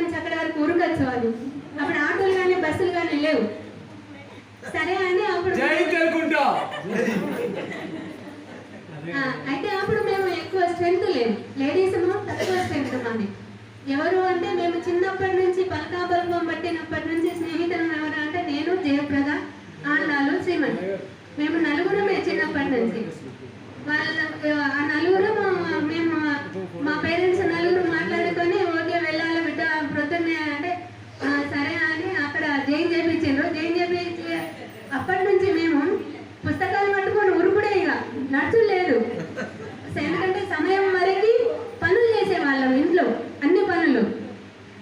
నుంచి అక్కడ వరకు ఉరకచ్చు అని. అప్పుడు ఆటోలు కానీ బస్సులు కానీ లేవు. సరే అని అప్పుడు అయితే అప్పుడు మేము ఎక్కువ స్ట్రెంత్ లేవు, లేడీస్ తక్కువ స్ట్రెంత్ మంది. ఎవరు అంటే మేము చిన్నప్పటి నుంచి పలకాబల్పం పట్టినప్పటి నుంచి స్నేహితులు ఎవరు అంటే నేను, జయప్రద, ఆండాలు, శ్రీమణి, మేము నలుగురమే చిన్నప్పటి నుంచి. వాళ్ళ ఆ నలుగురు మేము మా పేరెంట్స్ నలుగురు మాట్లాడుకొని ఓకే వెళ్ళాలి బిడ్డ ప్రొద్దున్నే అంటే సరే అని అక్కడ జైన్ చేయించారు. జైన్ చేయించి అప్పటి నుంచి మేము పుస్తకాలు పట్టుకొని ఉరుకుడే, ఇక నడుచు లేదు. ఎందుకంటే సమయం వరకు పనులు చేసేవాళ్ళం ఇంట్లో, అన్ని పనులు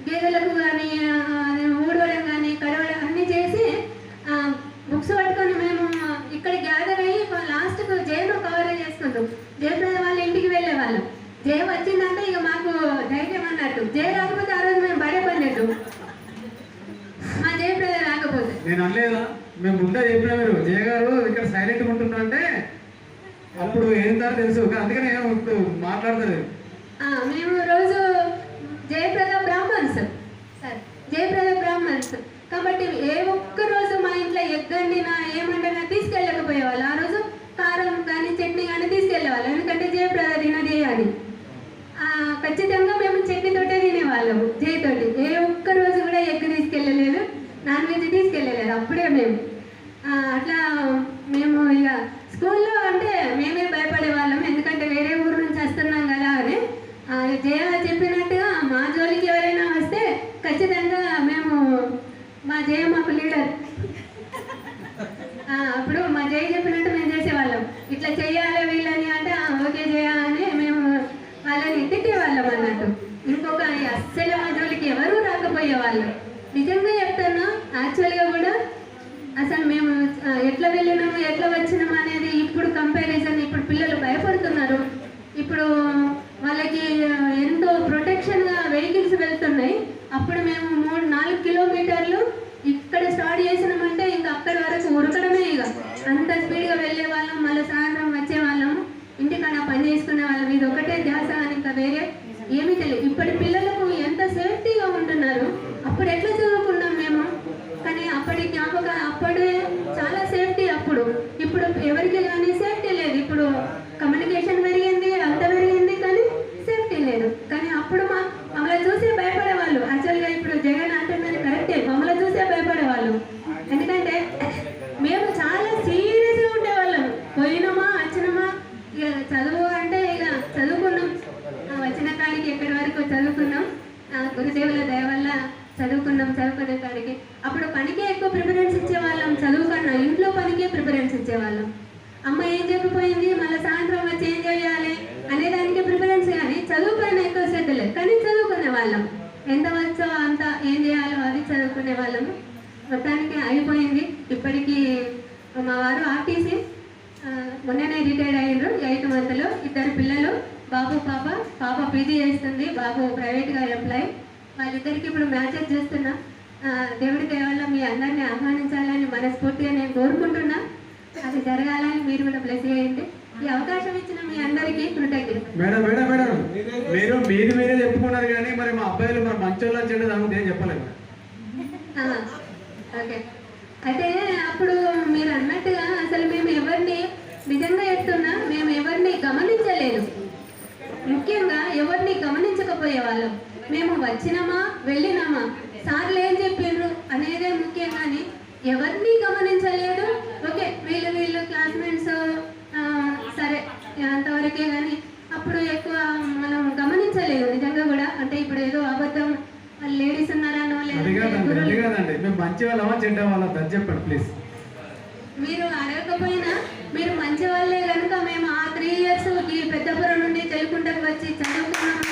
గేదెలకు కానీ ఊడవడం కానీ కడవడం అన్నీ చేసి బుక్స్ పట్టుకొని మేము ఇక్కడ గ్యాదర్ అయ్యి లాస్ట్కు జయను కవర్ చేసుకుంటాం. జయప్రద వాళ్ళ ఇంటికి వెళ్ళే వాళ్ళం. జయ వచ్చిందంటే ఇక మాకు ధైర్యం అన్నట్టు. జయ రాకపోతే ఆ రోజు మేము బడే పడినట్టు, మా జయప్రద రాకపోతే. నేను అనలేదా, మేము ముందే చెప్పినా మీరు జయ గారు ఇక్కడ సైలెంట్గా ఉంటున్నా అంటే అప్పుడు ఏంటో తెలుసు, అందుకనే ఇప్పుడు మాట్లాడతారు. మేము రోజు జయప్రద బ్రాహ్మణ్స్ సార్, జయప్రద బ్రాహ్మణ్స్ కాబట్టి ఏ ఒక్క రోజు మా ఇంట్లో ఎగ్గండినా ఏమండినా తీసుకెళ్ళకపోయేవాళ్ళు. ఆ రోజు కారం కానీ చట్నీ కానీ తీసుకెళ్ళేవాళ్ళు, ఎందుకంటే జయప్రద తినది అని. ఖచ్చితంగా మేము చట్నీతోటే తినేవాళ్ళము, జయతోటి. ఏ ఒక్క రోజు కూడా ఎగ్ తీసుకెళ్ళలేదు, నాన్ వెజ్ తీసుకెళ్ళలేదు. అప్పుడే మేము అట్లా మేము ఇక స్కూల్లో అంటే మేమే భయపడే వాళ్ళం, ఎందుకంటే వేరే ఊరు నుంచి వస్తున్నాం కదా అని. జయ చెప్పినట్టుగా మా జోలికి ఎవరైనా వస్తే ఖచ్చితంగా మేము మా జయ మాకు లీడర్. అప్పుడు మా జయ చెప్పినట్టు మేము చేసేవాళ్ళం. ఇట్లా చెయ్యాలి వీళ్ళని అంటే ఓకే జయ అని మేము వాళ్ళని తిట్టేవాళ్ళం అన్నట్టు. ఇంకొక అస్సలు మా జోలికి ఎవరూ రాకపోయేవాళ్ళు. నిజంగా చెప్తాను, యాక్చువల్గా కూడా అసలు మేము ఎట్లా వెళ్ళినాము ఎట్లా వచ్చినాము అనేది ఇప్పుడు కంపారిజన్. ఇప్పుడు పిల్లలు భయపడుతున్నారు. ఇప్పుడు వాళ్ళకి ఎంతో ప్రొటెక్షన్గా వెహికల్స్ వెళ్తున్నాయి. అప్పుడు మేము 3-4 కిలోమీటర్లు ఇక్కడ స్టార్ట్ చేసినామంటే ఇంకా అక్కడి వరకు ఉరకడమే. ఇక అంత స్పీడ్గా వెళ్ళే వాళ్ళం, మళ్ళీ సాయంత్రం వచ్చే వాళ్ళం, ఇంటికాడ పని చేసుకునే వాళ్ళం. ఇది ఒకటే ధ్యాస అని ఇంకా వేరే ఏమీ తెలియదు. ఇప్పటి పిల్లలకు ఎంత సేఫ్టీగా ఉంటున్నారు. అప్పుడు ఎట్లా చదువుకున్నాం మేము, కానీ అప్పటి జ్ఞాపకం అప్పుడే చాలా సేఫ్టీ అప్పుడు. ఇప్పుడు ఎవరికి కానీ సేఫ్టీ లేదు. ఇప్పుడు కమ్యూనికేషన్ పెరిగింది, అంత పెరిగింది, కానీ సేఫ్టీ లేదు. కానీ అప్పుడు మమ్మల్ని చూసే భయపడేవాళ్ళు. యాక్చువల్గా ఇప్పుడు జగన్ అంటున్నది కరెక్టే, మమ్మల్ని చూసే భయపడేవాళ్ళు. ఎందుకంటే మేము చాలా సీరియస్గా ఉండేవాళ్ళం. పోయినామా వచ్చినామా, ఇక చదువు అంటే ఇక చదువుకున్నాం. వచ్చిన కాడికి ఎక్కడి వరకు చదువుకున్నాం, గురుదేవుల దయ వల్ల చదువుకునే కాడికి. అప్పుడు పనికే ఎక్కువ ప్రిఫరెన్స్ ఇచ్చేవాళ్ళం, చదువు కన్నా ఇంట్లో పనికే ప్రిఫరెన్స్ ఇచ్చేవాళ్ళం. అమ్మ ఏం చెప్పిపోయింది మళ్ళీ సాయంత్రం వచ్చి ఏం చేయాలి అనేదానికి ప్రిఫరెన్స్, కానీ చదువు పైన ఎక్కువ శ్రద్ధ లేదు. కానీ చదువుకునే వాళ్ళం, ఎంత వచ్చో అంత ఏం చేయాలో అది చదువుకునే వాళ్ళము. మొత్తానికి అయిపోయింది. ఇప్పటికీ మా వారు ఆర్టీసీ మొన్ననే రిటైర్డ్ అయ్యారు. 8 మంత్లో 2 పిల్లలు, బాబు పాప. పాప పీజీ చేస్తుంది, బాబు ప్రైవేట్గా ఎంప్లాయ్. వాళ్ళిద్దరికి ఇప్పుడు మ్యాచెస్ చేస్తున్నా. దేవుడి దయ వల్ల మీ అందరినీ ఆహ్వానించాలని మనస్ఫూర్తిగా నేను కోరుకుంటున్నా. అది జరగాలని మీరు కూడా బ్లెస్ చేయండి. ఈ అవకాశం ఇచ్చిన మీ అందరికీ కృతజ్ఞతలు. మేడం మేడం మేడం మీరు మీరే చెప్పుకున్నారు, కానీ మరి మా అబ్బాయిలు మరి మంచోళ్ళ చెడ్డ దాని ఏం చెప్పలేదు. ఓకే, అయితే అప్పుడు మీరు అన్నట్టుగా అసలు మేము ఎవరిని నిజంగా చెప్తున్నా, మేము ఎవరిని గమనించలేదు. ముఖ్యంగా ఎవరిని గమనించకపోయే వాళ్ళం. మేము వచ్చినామా వెళ్ళినామా, సార్లు ఏం చెప్పిండ్రు అనేదే ముఖ్యం, కానీ ఎవరిని గమనించలేదు. ఓకే వీళ్ళు క్లాస్మేట్స్ సరే అంతవరకే, కానీ అప్పుడు ఎక్కువ మనం గమనించలేదు నిజంగా కూడా. అంటే ఇప్పుడు ఏదో అబద్ధం లేడీస్ ఉన్నారనో మేము మంచి వాళ్ళమా చెడ్డ వాళ్ళ చెప్పండి ప్లీజ్. మీరు అడగకపోయినా మీరు మంచి వాళ్ళే కనుక మేము ఆ 3 years ఈ పెద్దపురం నుండి తెలుగుంటకు వచ్చి చదువుకున్నాము.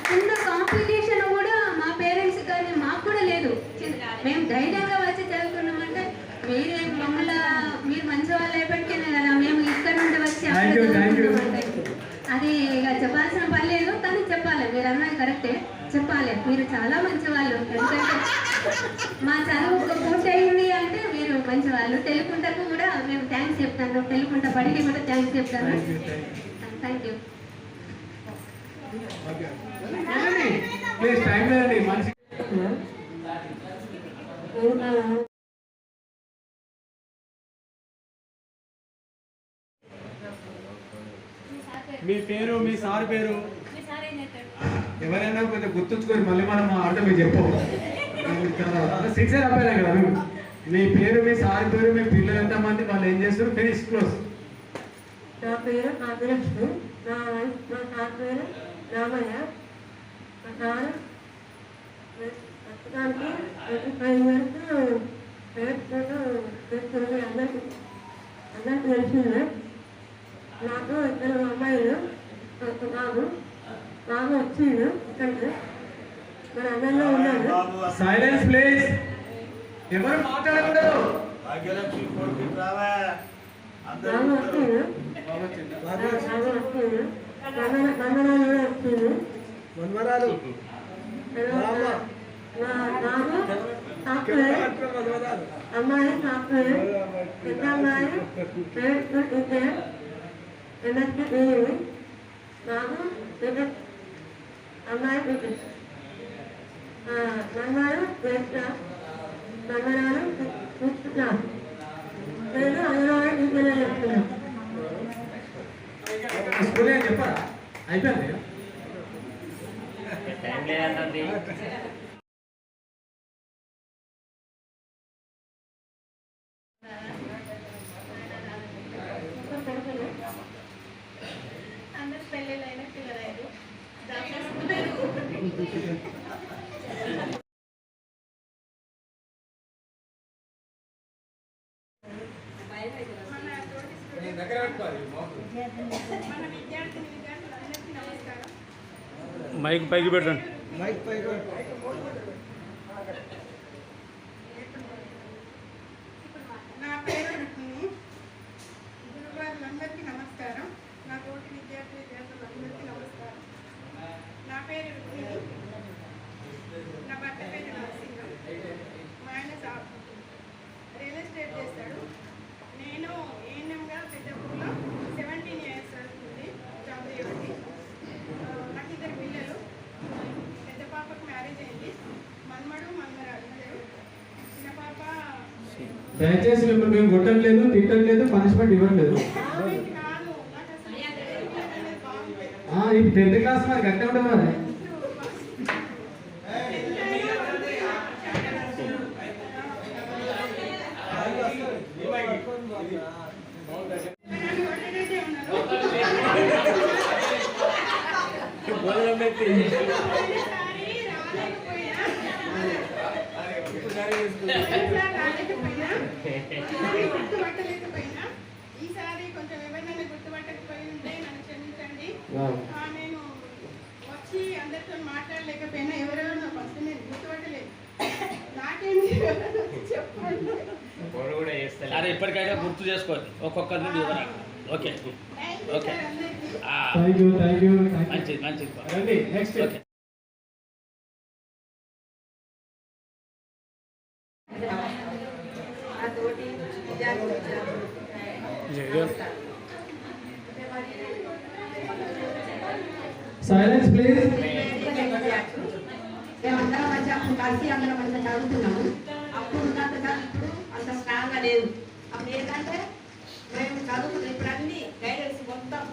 చిన్న కాంప్లికేషన్ కూడా మా పేరెంట్స్ కానీ మాకు కూడా లేదు. మేము ధైర్యంగా వచ్చి చదువుకున్నామంటే మీరు మంచి వాళ్ళు అయిపోయినే కదా మేము ఇక్కడ నుండి వచ్చి అది ఇక చెప్పాల్సిన పని లేదు, కానీ చెప్పాలి. మీరు అన్నది కరెక్టే, చెప్పాలి. మీరు చాలా మంచి వాళ్ళు. ఎందుకంటే మా చదువు పూర్తయింది అంటే మీరు మంచి వాళ్ళు. తెలుగుంటకు కూడా మేము థ్యాంక్స్ చెప్తాను, తెలుగుంట బడికి కూడా థ్యాంక్స్ చెప్తాను. Thank you. ప్లీజ్ టైం లేదండి మనిషి. మీ పేరు, మీ సార్ పేరు ఎవరైనా కొంచెం గుర్తుంచుకొని మళ్ళీ మనం ఆడటం మీకు చెప్పవు. సిక్సర్ అబ్బాయిలే కదా మీరు. మీ పేరు, మీ సార్ పేరు, మీ పిల్లలు ఎంతమంది, వాళ్ళు ఏం చేస్తారు, ఫినిష్ క్లోజ్. నా పేరు అభిలక్ష్మి, నా సార్ పేరు రామయ్య. మా సార్ ప్రస్తుతానికి 25 వరకు చేస్తుంది. అందరికి తెలిసిందే. నాకు 2 అమ్మాయిలు, బాబు వచ్చిండు ఇక్కడికి. మన అందరిలో ఉన్నాడు. సైలెన్స్ ప్లీజ్, ఎవరు మాట్లాడకూడదు. బాబు వచ్చిండు, వందనాలు కూడా వచ్చింది. బాబు సాఫ్ట్వేర్, అమ్మాయి సాఫ్ట్వేర్, పెద్ద అమ్మాయి MSc బాబు అమ్మాయి మంగళవారం మంగళవారం చూస్తున్నాం. నేను అంగన్వాడీ టీచర్ చెప్తున్నాను. స్కూల్ ఏం చెప్పారా? అయిపోయింది. అందరు పెళ్ళిళ్ళైనా పిల్లలైన మైక్ పైకి పెట్టండి. నా పేరు రుక్మిణి. గురువారులందరికీ నమస్కారం. నా తోటి విద్యార్థులందరికీ నమస్కారం. నా పేరు రుక్మిణి. నా భర్త పేరు నరసింహం. మా ఆయన రియల్ ఎస్టేట్ చేస్తాడు. నేను ఏఎన్ఎంగా పెద్దపూర్లో 17 years అవుతుంది జాబ్ చేయబట్టి. నాకు 2 పిల్లలు. పెద్ద పాపకు మ్యారేజ్ అయింది. మన్మడు మన్మరాలు. చిన్న పాప దయచేసి మిమ్మల్ని మేము కొట్టట్లేదు, తిట్టట్లేదు, పనిష్మెంట్ ఇవ్వట్లేదు. ఇప్పుడు 10th క్లాస్ మరి గట్టే ఉంటుంది మరి. గుర్తుపట్టలేకపోయినా ఈసారి కొంచెం ఎవరినైనా గుర్తుపట్టకపోయి ఉంటే నన్ను క్షమించండి. నేను వచ్చి అందరితో మాట్లాడలేకపోయినా ఎవరెవరు ఫస్ట్ నేను గుర్తుపట్టలేదు. నాకేంటి చెప్పండి. అరే ఇప్పటికైనా గుర్తు చేసుకోండి ఒక్కొక్కరి నుండి వివరాలు. ఓకే ఓకే మంచిది మంచిది. రండి నెక్స్ట్. ఓకే నా తోటి సైలెన్స్ ప్లీజ్. మేమందరం మంచిగా కలిసి అందరం మంచిగా చదువుతున్నాము. అప్పుడు ఉన్నంత ఇప్పుడు అంత స్ట్రాంగ్గా లేదు. అప్పుడు ఏంటంటే మేము చదువుకున్నాం. ఇప్పుడు అన్ని గైడెన్స్ మొత్తం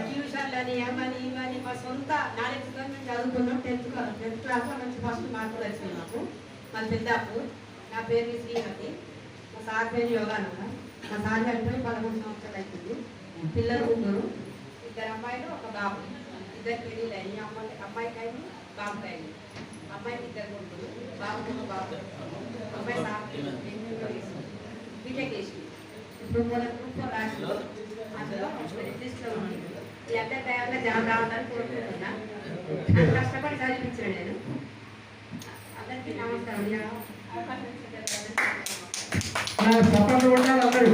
ట్యూషన్లని ఏమని ఇవని మా సొంత నాలెడ్జ్తో మేము చదువుకున్నాం. 10th క్లాస్లో మంచి ఫస్ట్ మార్కులు వచ్చినాయి మాకు. మా పెద్దాపు. నా పేరు శ్రీమతి. మా సార్ పేరు యోగానంద. మా సార్ చనిపోయి 11 సంవత్సరాలు అవుతుంది. పిల్లలు 3, 2 అమ్మాయిలు 1 బాబు. 2 పెళ్ళిళ్ళు అయినాయి. అమ్మాయికి అయింది, బాబుకి అయింది. అమ్మాయికి 2 కొడుకులు, బాబుకి 1 బాబు. అమ్మాయి బీటెక్ చేసింది. ఇప్పుడు మన గ్రూప్లో రాసి అందులో లిస్ట్లో ఉంది. ఈ అందరి టైంలో జాబ్ రావాలని కోరుకుంటున్నా. నాకు కష్టపడి చదివించాను నేను. అందరికీ నమస్కారం. అవకాశం ఇచ్చిన సపోర్ట్ కొట్టాలి అందరూ.